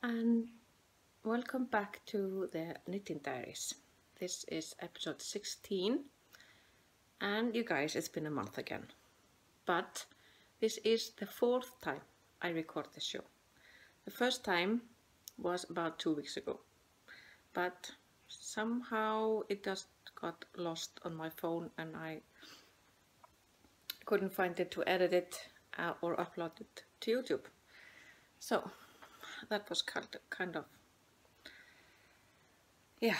and welcome back to the Knitting Diaries. This is episode 16, and you guys, it's been a month again. But this is the fourth time I record this show. The first time was about 2 weeks ago, but somehow it just got lost on my phone and I couldn't find it to edit it or upload it to YouTube. So that was kind of yeah.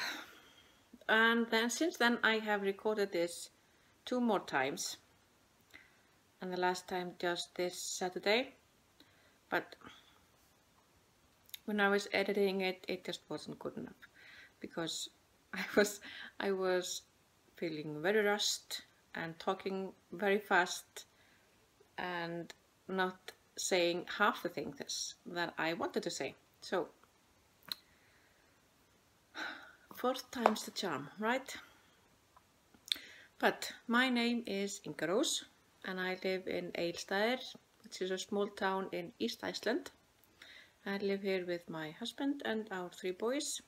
And then since then I have recorded this 2 more times, and the last time just this Saturday, but when I was editing it, it just wasn't good enough because I was feeling very rushed and talking very fast and not saying half the things that I wanted to say. So fourth time's the charm, right? But my name is Inga Rós and I live in Egilsstaðir, which is a small town in East Iceland. I live here with my husband and our 3 boys.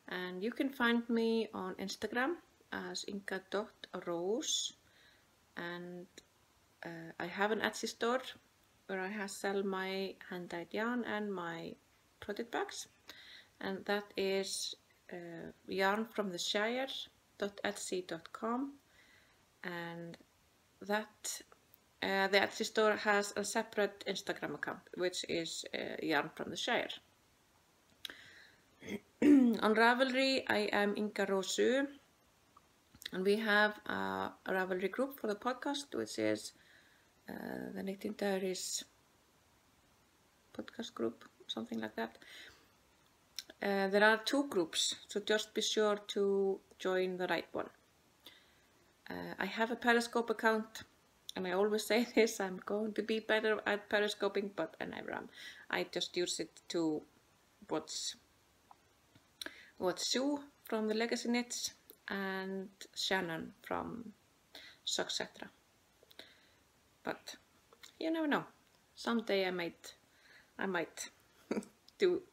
And you can find me on Instagram as inga.rose, and I have an Etsy store where I sell my hand-dyed yarn and my project bags, and that is yarnfromtheshire.etsy.com, and that the Etsy store has a separate Instagram account, which is Yarn from the Shire. On Ravelry, I am Inga Rósu, and we have a Ravelry group for the podcast, which is the Knitting Diaries podcast group, something like that. There are 2 groups, so just be sure to join the right one. I have a Periscope account, and I always say this, I'm going to be better at periscoping, but I never am. I just use it to watch Sue from the Legacy Knits and Shannon from Succetera. But you never know. Someday I might do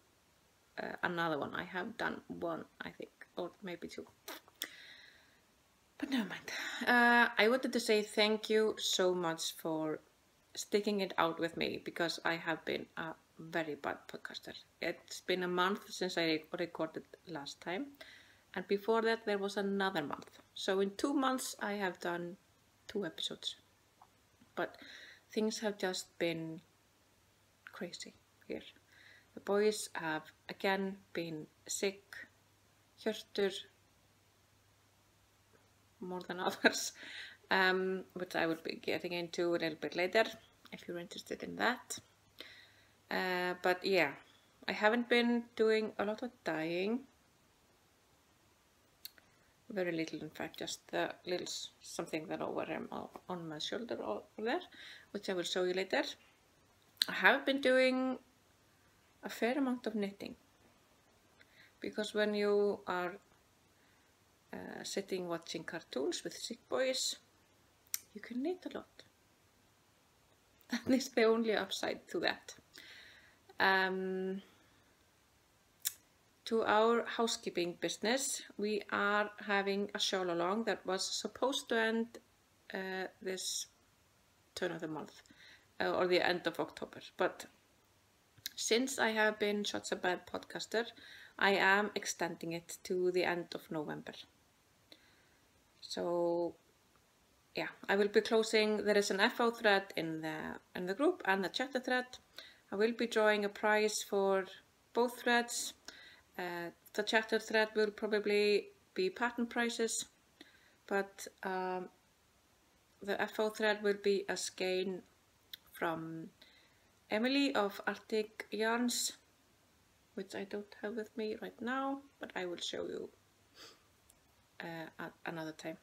another one. I have done 1, I think, or maybe 2. But never mind. I wanted to say thank you so much for sticking it out with me, because I have been a very bad podcaster. It's been a month since I recorded last time, and before that there was another month. So in 2 months I have done 2 episodes. But things have just been crazy here. The boys have again been sick. Hjörtur more than others, which I will be getting into a little bit later if you're interested in that. But yeah, I haven't been doing a lot of dyeing. Very little, in fact, just a little something that over on my shoulder over there, which I will show you later. I have been doing a fair amount of knitting, because when you are sitting watching cartoons with sick boys, you can knit a lot. That is the only upside to that. To our housekeeping business, we are having a shawl along that was supposed to end this turn of the month or the end of October, but since I have been such a bad podcaster, I am extending it to the end of November. So yeah, I will be closing. There is an FO thread in the group and the chapter thread. I will be drawing a prize for both threads. The chapter thread will probably be pattern prices, but the FO thread will be a skein from Emily of Arctic Yarns, which I don't have with me right now, but I will show you at another time.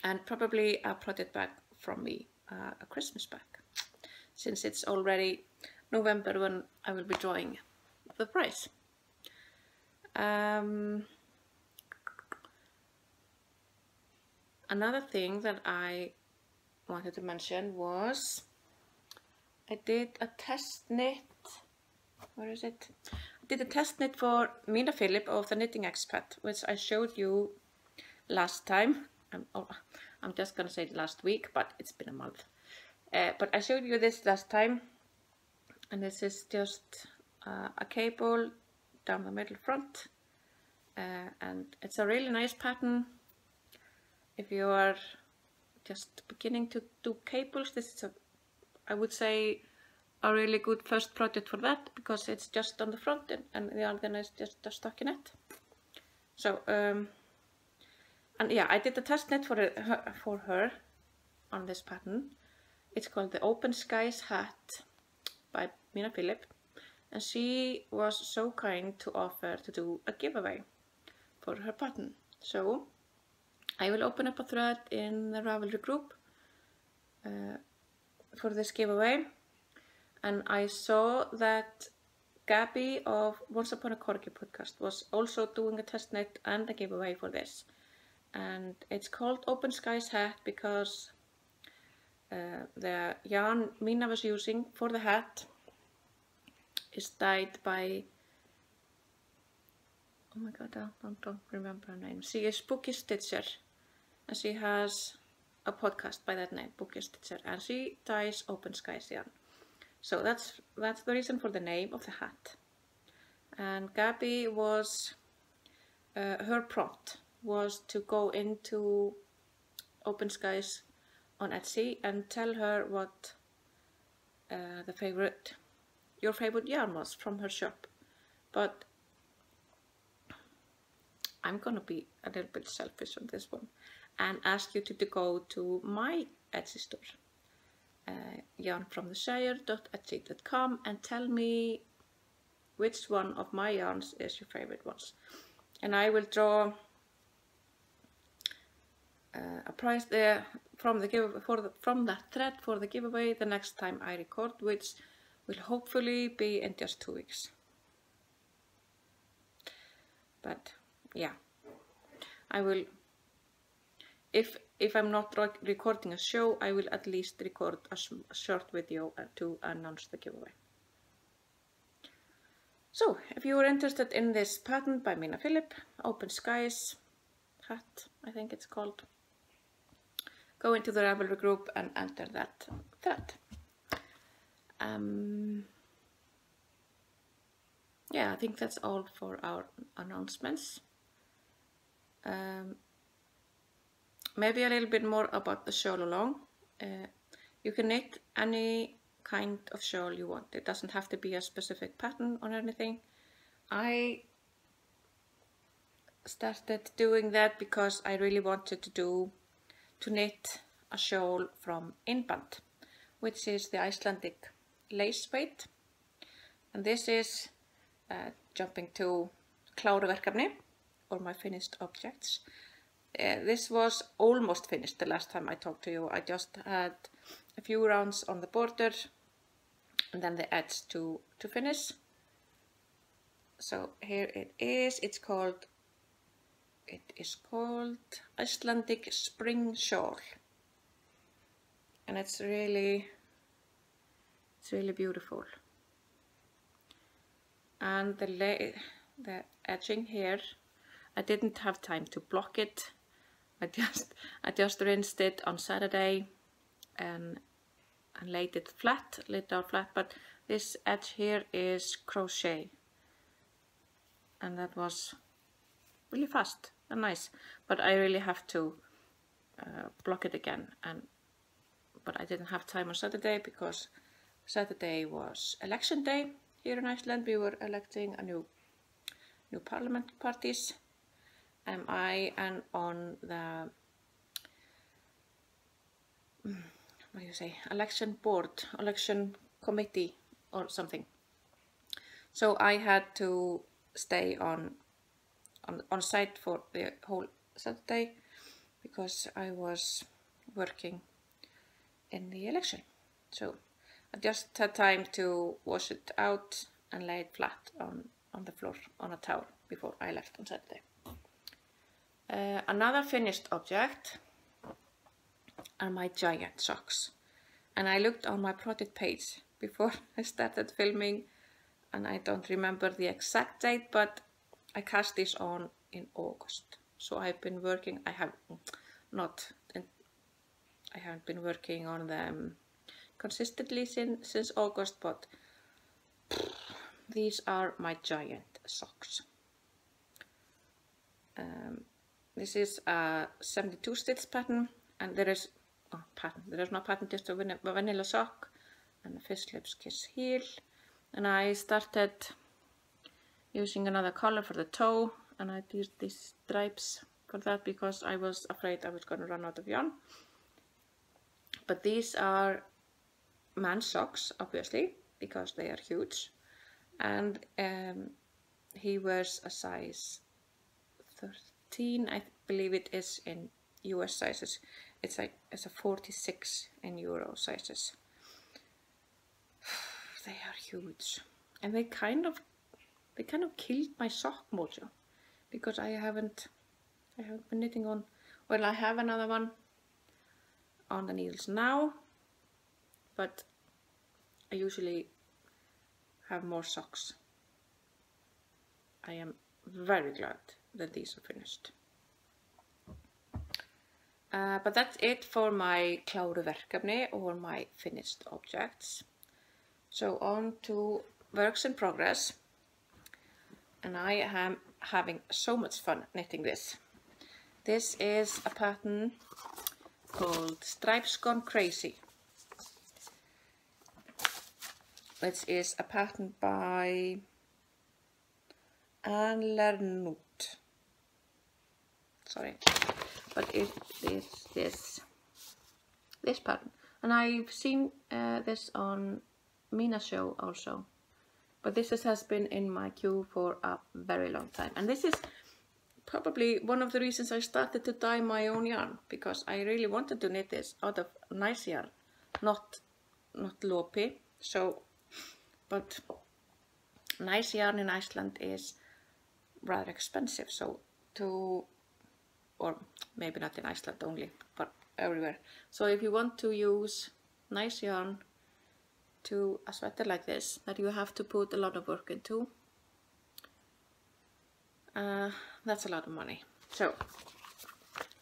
And probably a project bag from me, a Christmas bag, since it's already November when I will be drawing the prize. Another thing that I wanted to mention was I did a test knit where is it? I did a test knit for Mina Philip of the Knitting Expat, which I showed you last time. I'm just gonna say last week, but it's been a month. But I showed you this last time, and this is just a cable down the middle front, and it's a really nice pattern. If you are just beginning to do cables, this is I would say a really good first project for that, because it's just on the front and the other is just stuck in it. So and yeah, I did a test knit for her on this pattern. It's called the Open Skies hat by Mina Philip, and she was so kind to offer to do a giveaway for her pattern. So I will open up a thread in the Ravelry group for this giveaway, and I saw that Gabby of Once Upon a Corgi podcast was also doing a test knit and a giveaway for this, and it's called Open Skies hat because the yarn Mina was using for the hat is dyed by, oh my god, I don't remember her name. She is Bookie Stitcher, and she has a podcast by that name, Bookie Stitcher, and she dyes Open Skies yarn. So that's the reason for the name of the hat. And Gabby was, her prompt was to go into Open Skies on Etsy and tell her what your favorite yarn was from her shop. But I'm gonna be a little bit selfish on this one and ask you to go to my Etsy store, yarnfromtheshire.etsy.com, and tell me which one of my yarns is your favorite ones, and I will draw a prize there from that thread for the giveaway the next time I record, which will hopefully be in just 2 weeks. But yeah, I will, if I'm not recording a show, I will at least record a short video to announce the giveaway. So if you are interested in this pattern by Mina Philip, Open Skies hat, I think it's called, go into the Ravelry group and enter that thread. Yeah, I think that's all for our announcements. Maybe a little bit more about the shawl along. You can knit any kind of shawl you want. It doesn't have to be a specific pattern or anything. I started doing that because I really wanted to knit a shawl from Inband, which is the Icelandic lace weight. And this is jumping to Kláruverkefni, or my finished objects. This was almost finished the last time I talked to you. I just had a few rounds on the border and then the edge to finish. So here it is. It is called Icelandic Spring Shawl, and it's really beautiful. And the edging here, I didn't have time to block it. I just rinsed it on Saturday and laid it down flat. But this edge here is crochet, and that was really fast and nice. But I really have to block it again. But I didn't have time on Saturday because Saturday was election day here in Iceland. We were electing a new parliament parties. I am on the election board, election committee or something. So I had to stay on site for the whole Saturday because I was working in the election. So I just had time to wash it out and lay it flat on the floor on a towel before I left on Saturday. Another finished object are my giant socks, and I looked on my project page before I started filming and I don't remember the exact date, but I cast this on in August. So I've been working, I haven't been working on them consistently since August, but these are my giant socks. This is a 72 stitch pattern, and there is no pattern, just a vanilla sock and a fish lips kiss heel. And I started using another color for the toe, and I did these stripes for that because I was afraid I was going to run out of yarn. But these are man's socks, obviously, because they are huge, and he wears a size 13, I believe it is in US sizes. It's a 46 in Euro sizes. They are huge, and they kind of killed my sock mojo, because I haven't been knitting on. Well, I have another one on the needles now, but I usually have more socks. I am very glad that these are finished. But that's it for my kláruverkefni, or my finished objects. So on to works in progress, and I am having so much fun knitting this. This is a pattern called Stripes Gone Crazy, which is a pattern by Anne Lernout. Sorry, but it is this pattern, and I've seen this on Mina's show also, but this has been in my queue for a very long time, and this is probably one of the reasons I started to dye my own yarn, because I really wanted to knit this out of nice yarn, not lopi. So, but nice yarn in Iceland is rather expensive, so or maybe not in Iceland only, but everywhere. So if you want to use nice yarn to a sweater like this, that you have to put a lot of work into, that's a lot of money. So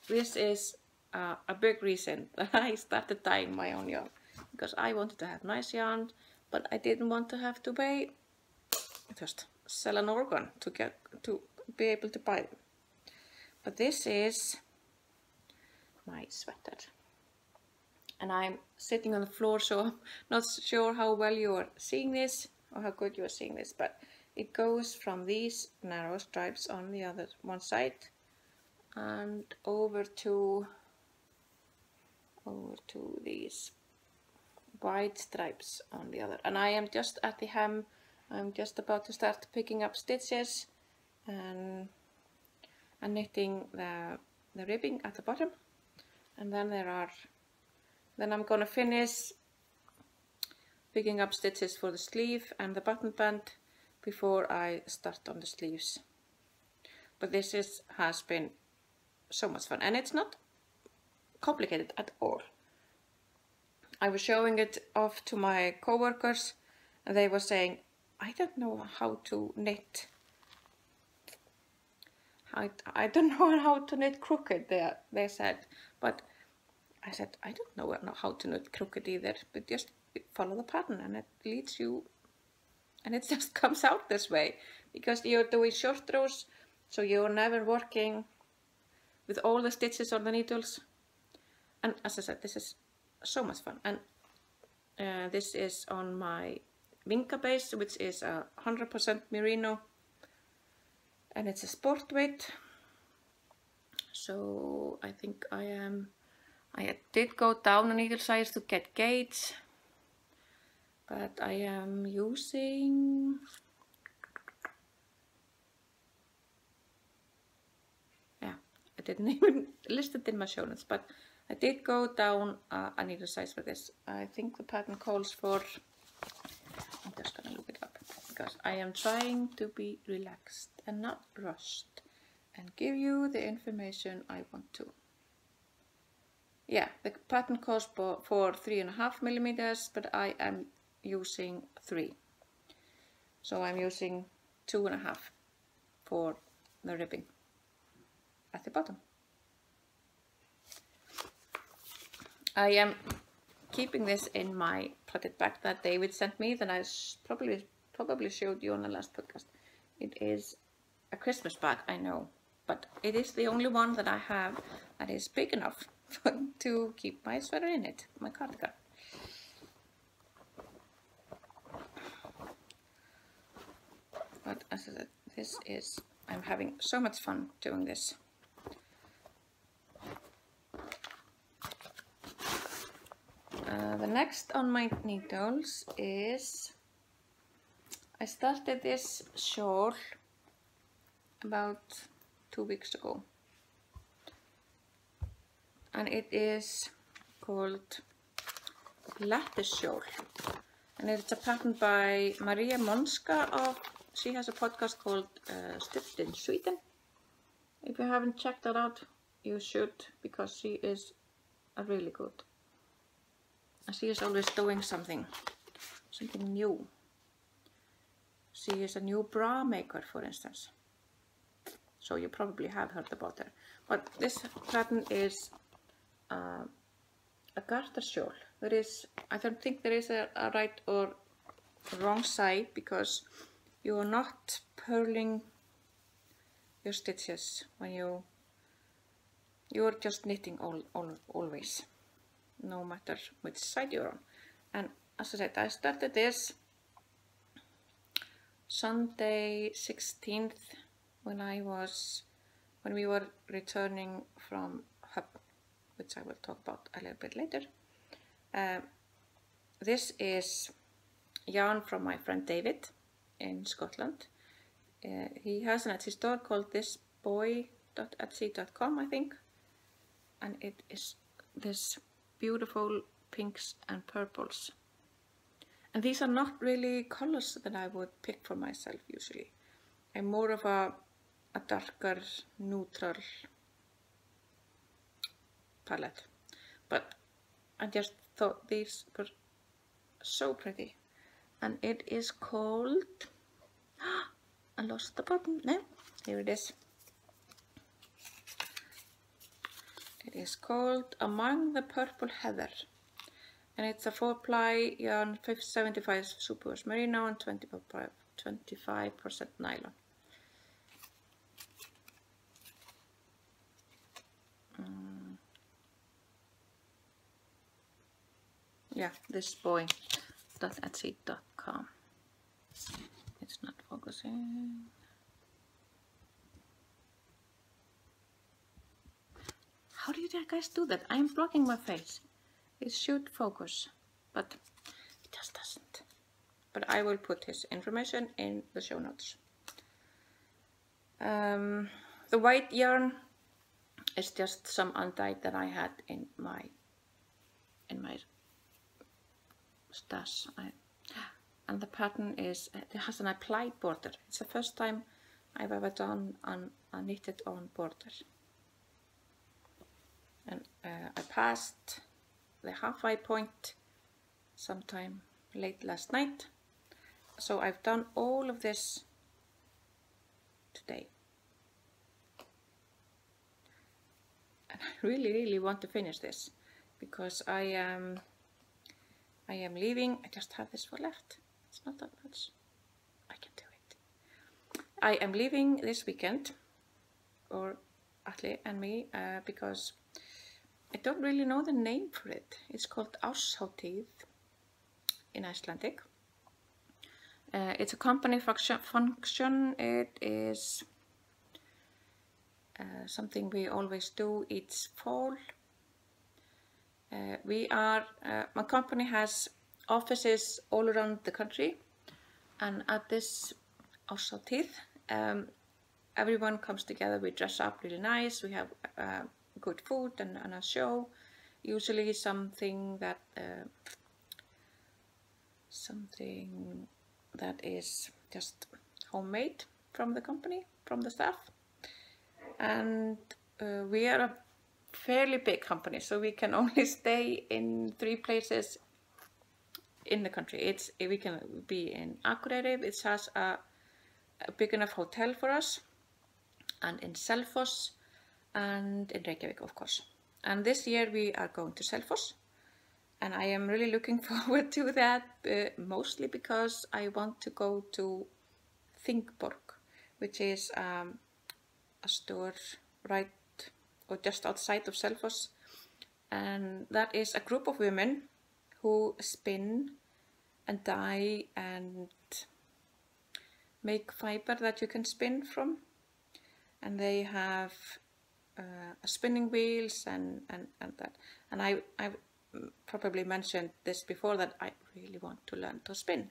this is a big reason that I started dyeing my own yarn, because I wanted to have nice yarn, but I didn't want to have to just sell an organ to be able to buy them. But this is my sweater, and I'm sitting on the floor, so I'm not sure how well you are seeing this, or how good you are seeing this, but it goes from these narrow stripes on the other one side and over to these wide stripes on the other. And I am just at the hem. I'm just about to start picking up stitches and knitting the ribbing at the bottom, and then I'm gonna finish picking up stitches for the sleeve and the button band before I start on the sleeves. But this has been so much fun, and it's not complicated at all. I was showing it off to my co-workers, and they were saying, I don't know how to knit. I don't know how to knit crooked, they said. But I said, I don't know how to knit crooked either, but just follow the pattern and it leads you, and it just comes out this way, because you're doing short rows, so you're never working with all the stitches on the needles. And as I said, this is so much fun. And this is on my Vinca base, which is 100% merino, and it's a sport weight. So I think I did go down a needle size to get gauge, but I am using, yeah, I didn't even list it in my show notes, but I did go down a needle size for this. I think the pattern calls for, I'm just gonna look it up, because I am trying to be relaxed and not rushed and give you the information I want to. Yeah, the pattern calls for 3.5 millimeters, but I am using 3. So I'm using 2.5 for the ribbing at the bottom. I am keeping this in my project bag that David sent me that I probably showed you on the last podcast. It is a Christmas bag, I know, but it is the only one that I have that is big enough to keep my sweater in it, my cardigan. But as I said, I'm having so much fun doing this. The next on my needles is, I started this shawl about 2 weeks ago, and it is called Lattice Shawl, and it's a pattern by Maria Monska. She has a podcast called Stitched in Sweden. If you haven't checked that out, you should, because she is really good. And she is always doing something new. She is a new bra maker, for instance. So you probably have heard about her. But this pattern is a garter shawl. I don't think there is a right or wrong side, because you are not purling your stitches when you are just knitting always, no matter which side you're on. And as I said, I started this Sunday 16th when we were returning from Hub, which I will talk about a little bit later. This is yarn from my friend David in Scotland. He has an Etsy store called thisboy.etsy.com, I think, and it is this beautiful pinks and purples. And these are not really colors that I would pick for myself usually. I'm more of a darker, neutral palette. But I just thought these were so pretty. And it is called... I lost the button. No, here it is. It is called Among the Purple Heather. And it's a 4-ply yarn, 75 superwash merino and 25% nylon. Yeah, thisboy.etsy.com. It's not focusing. How do you guys do that? I'm blocking my face. It should focus, but it just doesn't. But I will put his information in the show notes. The white yarn is just some undyed that I had in my stash. And the pattern is, it has an applied border. It's the first time I've ever done a knitted on border. And I passed the halfway point sometime late last night. So I've done all of this today. And I really want to finish this, because I am leaving. I just have this for left. It's not that much. I can do it. I am leaving this weekend, or Atli and me, because I don't really know the name for it. It's called Árshátíð in Icelandic. It's a company function. It is something we always do each fall. My company has offices all around the country, and at this Árshátíð, everyone comes together. We dress up really nice. We have good food and a show, usually something that is just homemade from the company, from the staff. And we are a fairly big company, so we can only stay in 3 places in the country. We can be in Akureyri, which has a big enough hotel for us, and in Selfoss, and in Reykjavik, of course. And this year we are going to Selfoss, and I am really looking forward to that, mostly because I want to go to Þingborg, which is a store right or just outside of Selfoss, and that is a group of women who spin and dye and make fiber that you can spin from, and they have spinning wheels and that. And I probably mentioned this before, that I really want to learn to spin.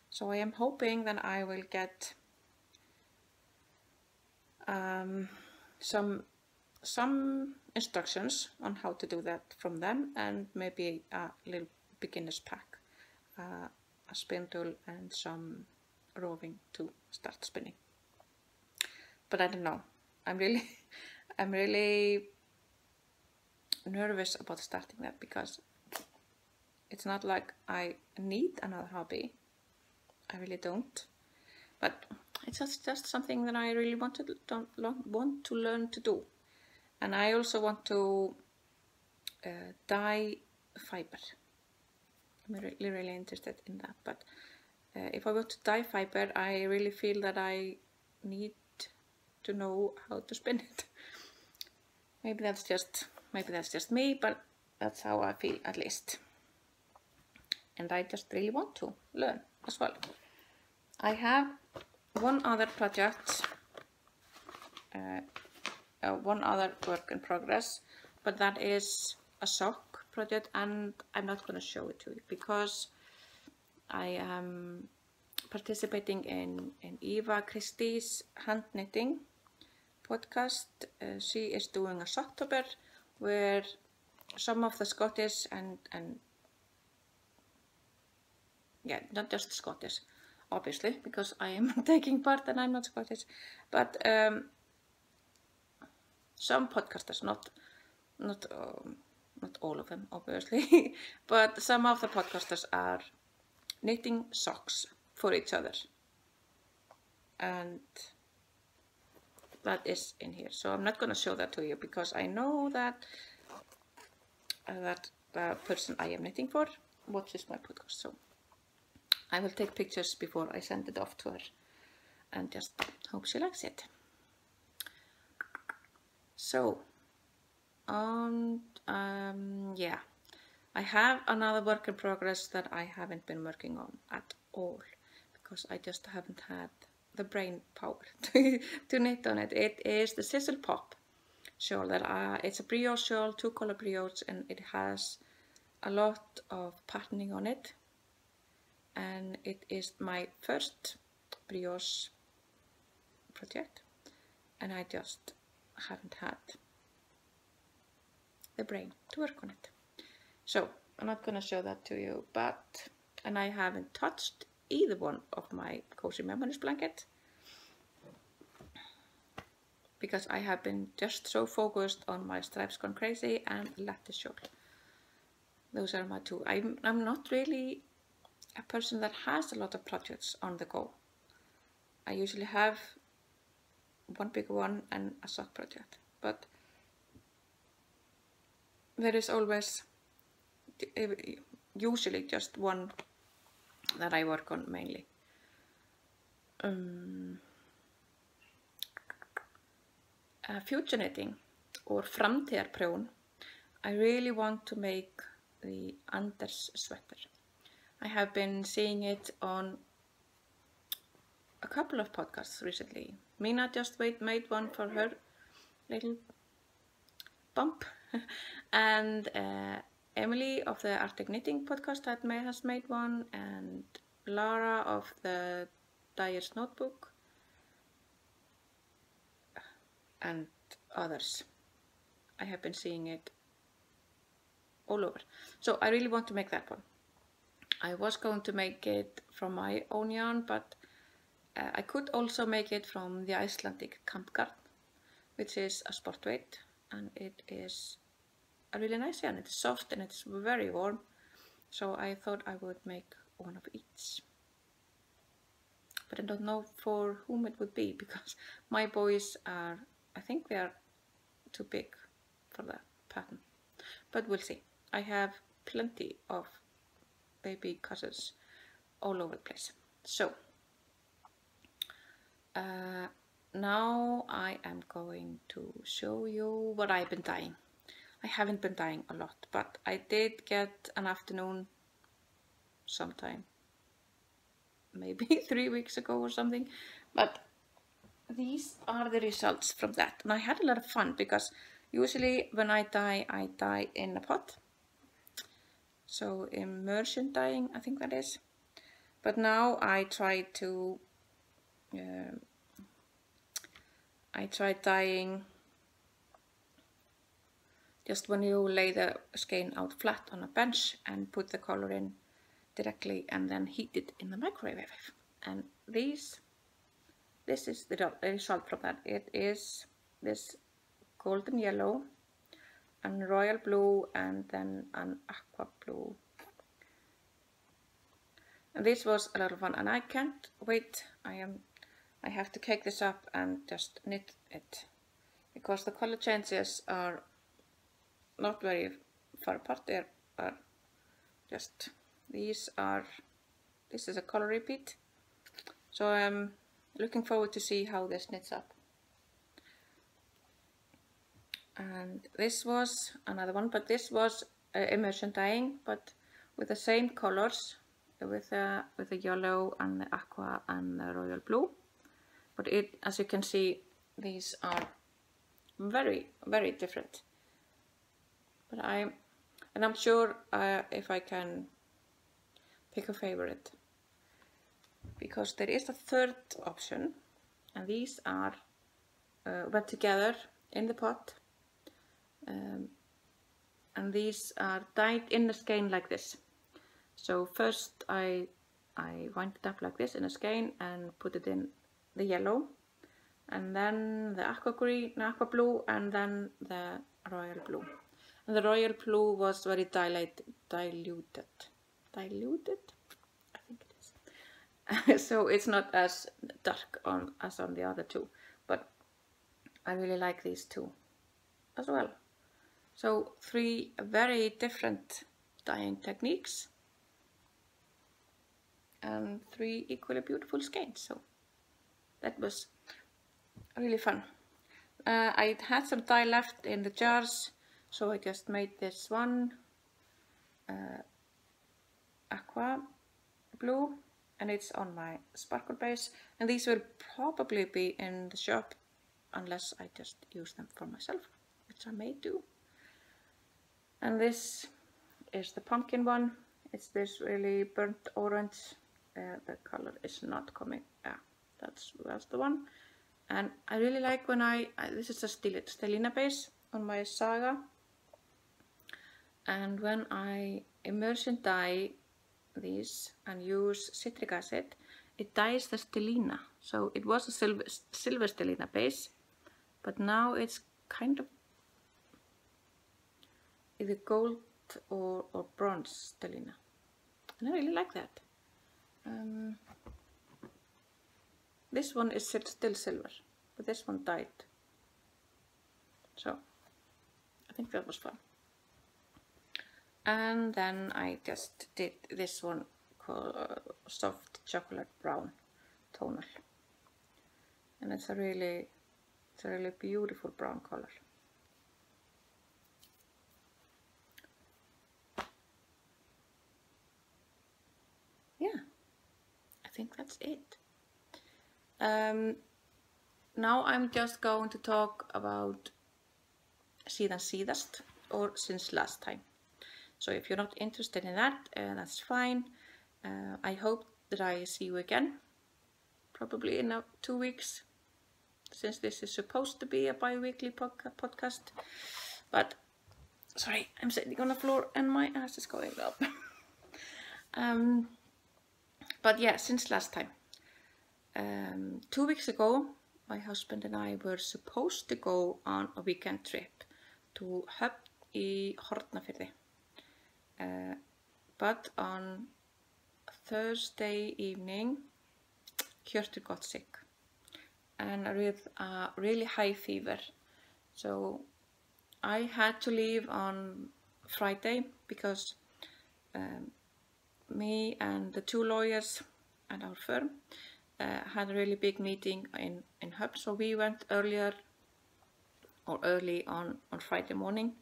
So I am hoping that I will get some instructions on how to do that from them, and maybe a little beginner's pack, a spindle and some roving to start spinning. But I don't know. I'm really nervous about starting that, because it's not like I need another hobby. I really don't. But it's just something that I really want to learn to do. And I also want to dye fiber. I'm really interested in that. But if I want to dye fiber, I really feel that I need to know how to spin it. Maybe that's just me, but that's how I feel, at least. And I just really want to learn as well. I have one other project, one other work in progress, but that is a sock project, and I'm not going to show it to you because I am participating in Eva Christie's hand knitting podcast. She is doing a Socktober where some of the Scottish and yeah, not just Scottish, obviously, because I am taking part and I'm not Scottish, but some podcasters, not all of them, obviously, but some of the podcasters are knitting socks for each other, and that is in here. So I'm not going to show that to you because I know that the person I am knitting for watches my podcast. So I will take pictures before I send it off to her and just hope she likes it. So, yeah, I have another work in progress that I haven't been working on at all because I just haven't had the brain power to knit on it. It is the Sizzle Pop shawl. It's a brioche shawl, 2-color brioche, and it has a lot of patterning on it. And it is my first brioche project, and I just haven't had the brain to work on it. So I'm not going to show that to you, and I haven't touched either one of my Cozy Memories blankets because I have been just so focused on my Stripes Gone Crazy and Lattice shawl. Those are my two. I'm not really a person that has a lot of projects on the go. I usually have one big one and a sock project, but there is always usually just one that I work on mainly. Future knitting or framtíðarprjón. I really want to make the Anders sweater. I have been seeing it on a couple of podcasts recently. Mina just made one for her little bump, and Emily of the Arctic Knitting podcast has made one, and Lara of the Dyer's Notebook, and others. I have been seeing it all over. So I really want to make that one. I was going to make it from my own yarn, but I could also make it from the Icelandic Kampgarn, which is a sport weight, and it is a really nice yarn. It's soft and it's very warm, So I thought I would make one of each. But I don't know for whom it would be, because my boys are, I think they are too big for that pattern. But we'll see. I have plenty of baby cousins all over the place. So now I am going to show you what I've been dyeing. I haven't been dyeing a lot, but I did get an afternoon sometime, maybe 3 weeks ago or something. But these are the results from that. And I had a lot of fun, because usually when I dye in a pot. So immersion dyeing, I think that is. But now I tried dyeing just when you lay the skein out flat on a bench and put the color in directly and then heat it in the microwave. And this is the result from that. It is this golden yellow and royal blue and then an aqua blue. And this was a lot of fun, and I can't wait. I have to cake this up and just knit it, because the color changes are not very far apart. They are just, this is a color repeat. So I'm looking forward to see how this knits up. And this was another one, but this was immersion dyeing, but with the same colors, with the yellow and the aqua and the royal blue. But as you can see, these are very, very different. But I'm sure if I can pick a favorite, because there is a third option, and these are wet together in the pot, and these are dyed in the skein like this. So first I wind it up like this in a skein and put it in the yellow, and then the aqua green, aqua blue, and then the royal blue. And the royal blue was very diluted. I think it is. So it's not as dark as on the other two, but I really like these two as well. So 3 very different dyeing techniques and 3 equally beautiful skeins. So that was really fun. I had some dye left in the jars, so I just made this one aqua blue, and it's on my sparkle base, and these will probably be in the shop unless I just use them for myself, which I may do. And this is the pumpkin one. It's this really burnt orange. The color is not coming. Yeah, that's the one. And I really like when this is a stellina base on my saga, and when I immersion dye these and use citric acid, it dyes the stellina. So it was a silver stellina base, but now it's kind of either gold or bronze stellina, and I really like that. This one is still silver, but this one dyed. So I think that was fun. And then I just did this one called soft chocolate brown tonal, and it's a really beautiful brown color. Yeah, I think that's it. Now I'm just going to talk about síðan síðast, or since last time. So if you're not interested in that, that's fine. I hope that I see you again, probably in 2 weeks, since this is supposed to be a bi-weekly podcast. But sorry, I'm sitting on the floor and my ass is going up. But yeah, since last time. 2 weeks ago, my husband and I were supposed to go on a weekend trip to Höfn í Hornafirði, But on Thursday evening, Hjörtur got sick and with a really high fever. So I had to leave on Friday because me and the 2 lawyers at our firm had a really big meeting in Hub. So we went early on Friday morning.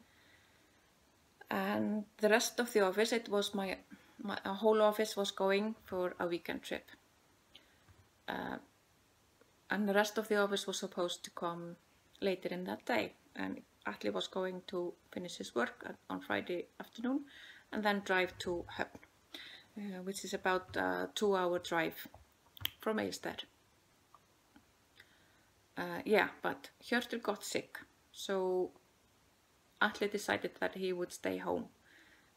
And the rest of the office, it was my whole office was going for a weekend trip. And the rest of the office was supposed to come later in that day. And Atli was going to finish his work on Friday afternoon and then drive to Hub, which is about a 2-hour drive from Eilstad. Yeah, but Hjörtur got sick, so Atli decided that he would stay home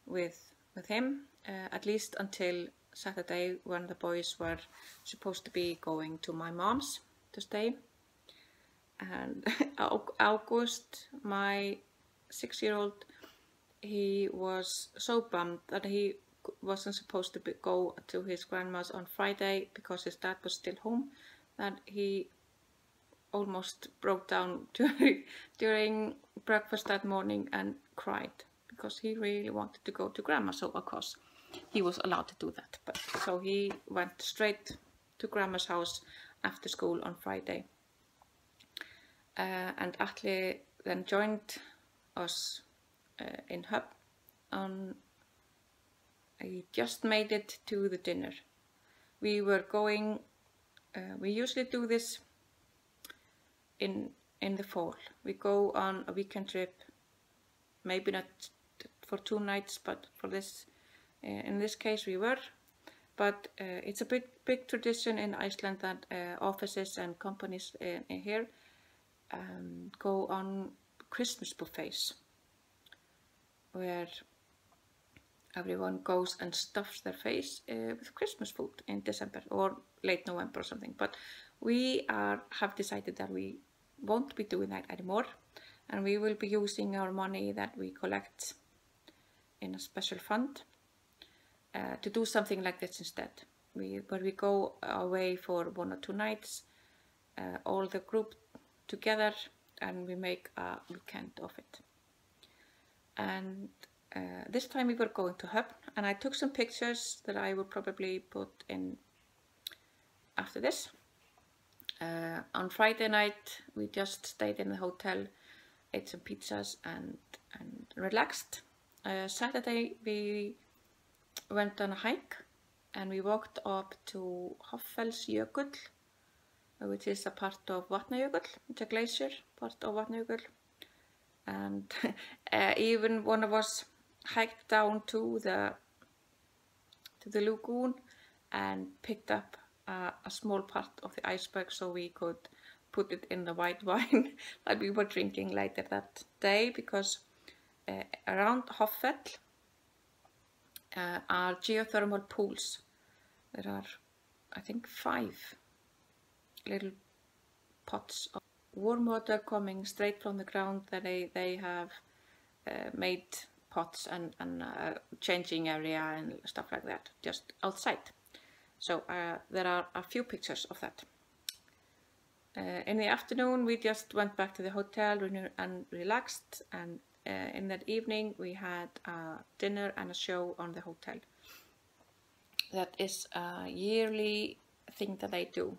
with him, at least until Saturday, when the boys were supposed to be going to my mom's to stay. And August, my 6-year-old, he was so bummed that he wasn't supposed to go to his grandma's on Friday because his dad was still home, that he almost broke down during breakfast that morning and cried because he really wanted to go to grandma. So of course he was allowed to do that, but so he went straight to grandma's house after school on Friday. And Atli then joined us in Hub. He just made it to the dinner. We were going, we usually do this in the fall. We go on a weekend trip, maybe not for 2 nights, but for this, in this case we were. But it's a big tradition in Iceland that offices and companies here go on Christmas buffets, where everyone goes and stuffs their face with Christmas food in December or late November or something. But we have decided that we won't be doing that anymore, and we will be using our money that we collect in a special fund to do something like this instead. Where we go away for 1 or 2 nights, all the group together, and we make a weekend of it. And this time we were going to Hub, and I took some pictures that I will probably put in after this. On Friday night we just stayed in the hotel, ate some pizzas and relaxed. Saturday we went on a hike and we walked up to Hoffellsjökull, which is a part of Vatnajökull. It's a glacier part of Vatnajökull. And even one of us hiked down to the lagoon and picked up a small part of the iceberg so we could put it in the white wine that we were drinking later that day, because around Hoffell are geothermal pools. There are, I think, 5 little pots of warm water coming straight from the ground that they have made pots and changing area and stuff like that just outside. So there are a few pictures of that. In the afternoon we just went back to the hotel and relaxed, and in that evening we had a dinner and a show on the hotel. That is a yearly thing that they do.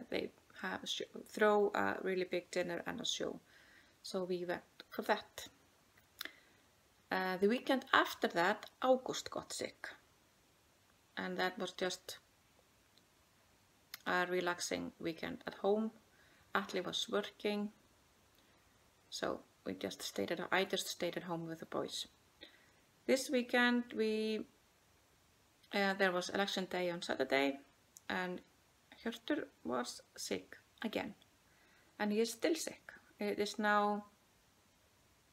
They have throw a really big dinner and a show, so we went for that. The weekend after that, August got sick, and that was just a relaxing weekend at home. Atli was working, so I just stayed at home with the boys. This weekend there was election day on Saturday, and Hjörtur was sick again, and he is still sick. It is now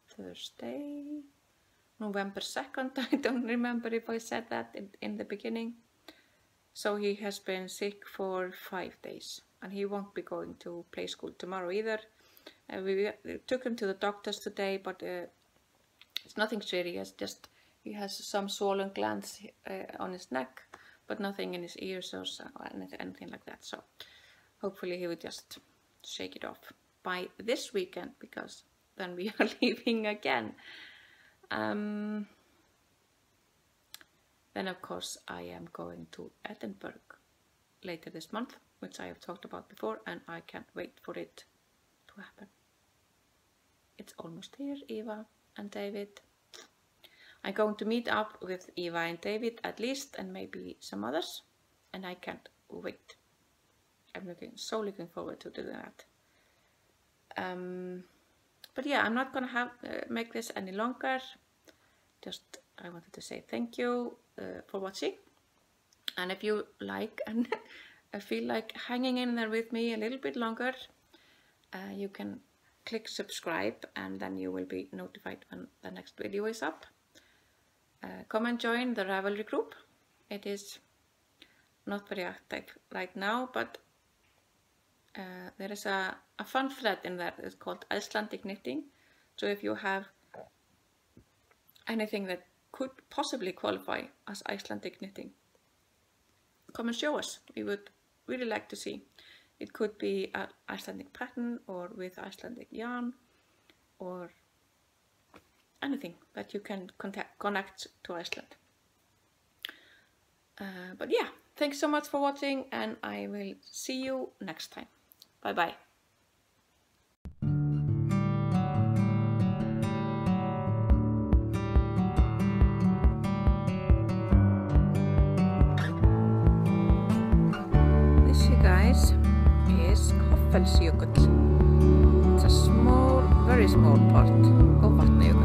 Thursday, November 2nd. I don't remember if I said that in the beginning. So he has been sick for 5 days, and he won't be going to play school tomorrow either. We took him to the doctors today, but it's nothing serious, just He has some swollen glands on his neck, but nothing in his ears or anything like that. So hopefully he will just shake it off by this weekend, because then we are leaving again. Then of course I am going to Edinburgh later this month, which I have talked about before, and I can't wait for it to happen. It's almost here, Eva and David. I'm going to meet up with Eva and David at least, and maybe some others, and I can't wait. I'm looking forward to doing that. But yeah, I'm not gonna make this any longer. Just I wanted to say thank you for watching, and if you like and feel like hanging in there with me a little bit longer, you can click subscribe, and then you will be notified when the next video is up. Come and join the Ravelry group. It is not very active right now, but there is a fun thread in there. It's called Icelandic knitting. So if you have anything that could possibly qualify as Icelandic knitting, come and show us. We would really like to see. It could be an Icelandic pattern, or with Icelandic yarn, or anything that you can connect to Iceland. But yeah, thanks so much for watching, and I will see you next time. Bye bye. This, you guys, is Hoffellsjökull. It's a small, very small part of Vatnajökull.